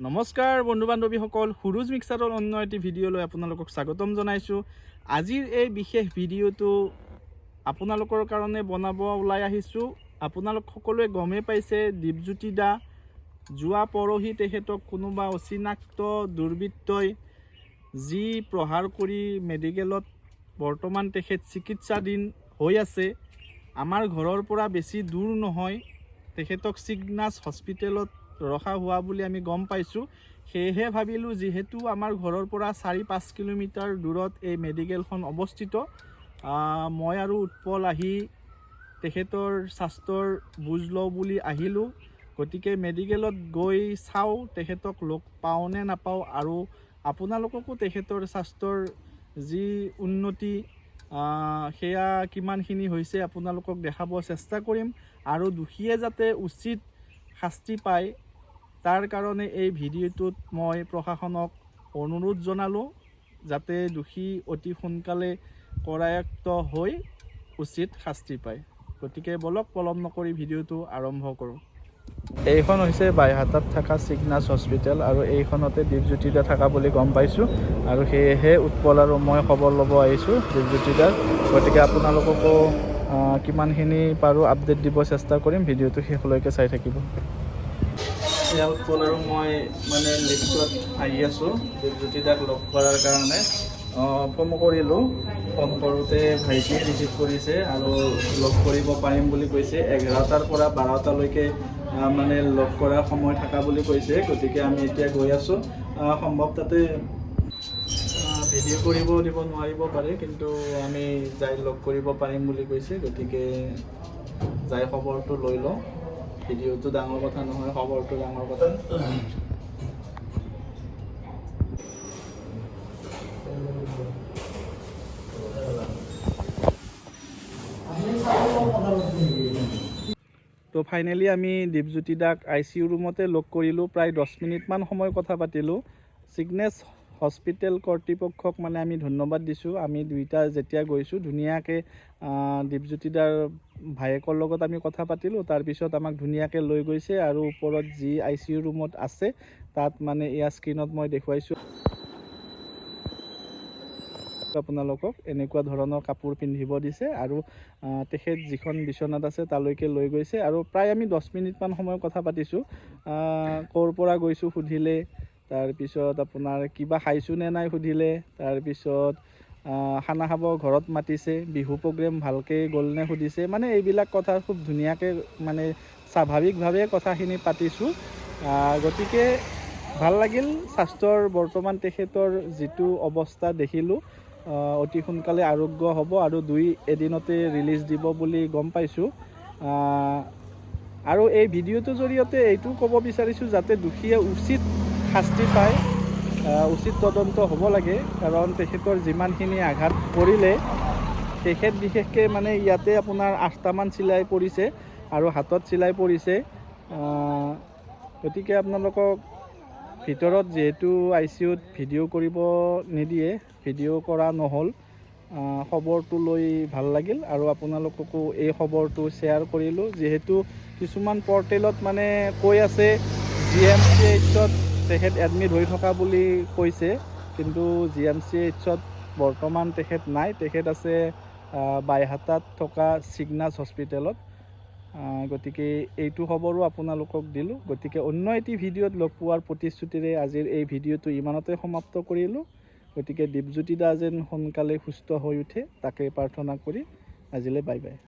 নমস্কাৰ বন্ধু বান্ধৱীসকল, সুৰুজ মিক্সাৰৰ অন্য এটি ভিডিঅ'লৈ আপোনালোকক স্বাগতম জনাইছোঁ। আজিৰ এই বিশেষ ভিডিঅ'টো আপোনালোকৰ কাৰণে বনাব ওলাই আহিছোঁ। আপোনালোক সকলোৱে গমেই পাইছে, দীপজ্যোতি দা যোৱা পৰহি তেখেতক কোনোবা অচিনাক্ত দুৰ্বৃত্তই যি প্ৰহাৰ কৰি মেডিকেলত বৰ্তমান তেখেত চিকিৎসাধীন হৈ আছে। আমাৰ ঘৰৰ পৰা বেছি দূৰ নহয়, তেখেতক চিগনাছ হস্পিটেলত ৰখা হোৱা বুলি আমি গম পাইছোঁ। সেয়েহে ভাবিলোঁ, যিহেতু আমাৰ ঘৰৰ পৰা 4-5 কিলোমিটাৰ দূৰত এই মেডিকেলখন অৱস্থিত, মই আৰু উৎপল আহি তেখেতৰ স্বাস্থ্যৰ বুজ লওঁ বুলি আহিলোঁ। গতিকে মেডিকেলত গৈ চাওঁ তেখেতক লগ পাওঁ নে নাপাওঁ, আৰু আপোনালোককো তেখেতৰ স্বাস্থ্যৰ যি উন্নতি সেয়া কিমানখিনি হৈছে আপোনালোকক দেখাব চেষ্টা কৰিম। আৰু দোষীয়ে যাতে উচিত শাস্তি পায়, তাৰ কাৰণে এই ভিডিঅ'টোত মই প্ৰশাসনক অনুৰোধ জনালোঁ, যাতে দোষী অতি সোনকালে কৰায়ত্ব হৈ উচিত শাস্তি পায়। গতিকে বলক পলম নকৰি ভিডিঅ'টো আৰম্ভ কৰোঁ। এইখন হৈছে বাইহাটাত থকা চিগনাছ হস্পিটেল, আৰু এইখনতে দীপজ্যোতি দা থকা বুলি গম পাইছোঁ, আৰু সেয়েহে উৎপল আৰু মই খবৰ ল'ব আহিছোঁ দীপজ্যোতি দাৰ। গতিকে আপোনালোককো কিমানখিনি পাৰোঁ আপডেট দিব চেষ্টা কৰিম। ভিডিঅ'টো শেষলৈকে চাই থাকিব। এয়া উৎপল আৰু মই মানে লিফ্টত আহি আছোঁ দীপজ্যোতি দাক লগ কৰাৰ কাৰণে। ফোন কৰিলোঁ, ফোন কৰোঁতে ভাইটিয়ে ৰিচিভ কৰিছে আৰু লগ কৰিব পাৰিম বুলি কৈছে। 11টাৰ পৰা 12টালৈকে মানে লগ কৰাৰ সময় থকা বুলি কৈছে। গতিকে আমি এতিয়া গৈ আছোঁ। সম্ভৱ তাতে ভিডিঅ' কৰিব দিব নোৱাৰিব পাৰে, কিন্তু আমি যাই লগ কৰিব পাৰিম বুলি কৈছে। গতিকে যাই খবৰটো লৈ লওঁ। ভিডিঅ'টো ডাঙৰ কথা নহয়, খবৰটো ডাঙৰ কথা। তো ফাইনেলি আমি দীপজ্যোতি দাক ICU ৰুমতে লগ কৰিলোঁ। প্ৰায় 10 মিনিটমান সময় কথা পাতিলোঁ। চিগনেছ হস্পিটেল কৰ্তৃপক্ষক মানে আমি ধন্যবাদ দিছোঁ। আমি দুইটা যেতিয়া গৈছোঁ, ধুনীয়াকৈ দীপজ্যোতি দাৰ ভায়েকৰ লগত আমি কথা পাতিলোঁ। তাৰপিছত আমাক ধুনীয়াকৈ লৈ গৈছে, আৰু ওপৰত যি ICU ৰুমত আছে তাত মানে এয়া স্ক্ৰীণত মই দেখুৱাইছোঁ আপোনালোকক। এনেকুৱা ধৰণৰ কাপোৰ পিন্ধিব দিছে, আৰু তেখেত যিখন বিচনাত আছে তালৈকে লৈ গৈছে। আৰু প্ৰায় আমি 10 মিনিটমান সময় কথা পাতিছোঁ। ক'ৰ পৰা গৈছোঁ সুধিলে, তাৰপিছত আপোনাৰ কিবা খাইছোঁ নে নাই সুধিলে, তাৰপিছত খানা খাব ঘৰত মাতিছে, বিহু প্ৰগ্ৰেম ভালকৈ গ'লনে সুধিছে। মানে এইবিলাক কথা খুব ধুনীয়াকৈ মানে স্বাভাৱিকভাৱে কথাখিনি পাতিছোঁ। গতিকে ভাল লাগিল। স্বাস্থ্যৰ বৰ্তমান তেখেতৰ যিটো অৱস্থা দেখিলোঁ, অতি সোনকালে আৰোগ্য হ'ব আৰু 2 এদিনতে ৰিলিজ দিব বুলি গম পাইছোঁ। আৰু এই ভিডিঅ'টোৰ জৰিয়তে এইটো ক'ব বিচাৰিছোঁ, যাতে দোষীয়ে উচিত শাস্তি পায়, উচিত তদন্ত হ'ব লাগে। কাৰণ তেখেতৰ যিমানখিনি আঘাত পৰিলে, তেখেত বিশেষকৈ মানে ইয়াতে আপোনাৰ 8টামান চিলাই পৰিছে আৰু হাতত চিলাই পৰিছে। গতিকে আপোনালোকক ভিতৰত যিহেতু ICUত ভিডিঅ' কৰিব নিদিয়ে, ভিডিঅ' কৰা নহ'ল। খবৰটো লৈ ভাল লাগিল, আৰু আপোনালোককো এই খবৰটো শ্বেয়াৰ কৰিলোঁ। যিহেতু কিছুমান পৰ্টেলত মানে কৈ আছে GMCHত তেখেত এডমিট হৈ থকা বুলি কৈছে, কিন্তু GMCHত বৰ্তমান তেখেত নাই। তেখেত আছে বাইহাটাত থকা চিগনাছ হস্পিটেলত। গতিকে এইটো খবৰো আপোনালোকক দিলোঁ। গতিকে অন্য এটি ভিডিঅ'ত লগ পোৱাৰ প্ৰতিশ্ৰুতিৰে আজিৰ এই ভিডিঅ'টো ইমানতে সমাপ্ত কৰিলোঁ। গতিকে দীপজ্যোতি দা যেন সোনকালে সুস্থ হৈ উঠে, তাকে প্ৰাৰ্থনা কৰি আজিলৈ বাই বাই।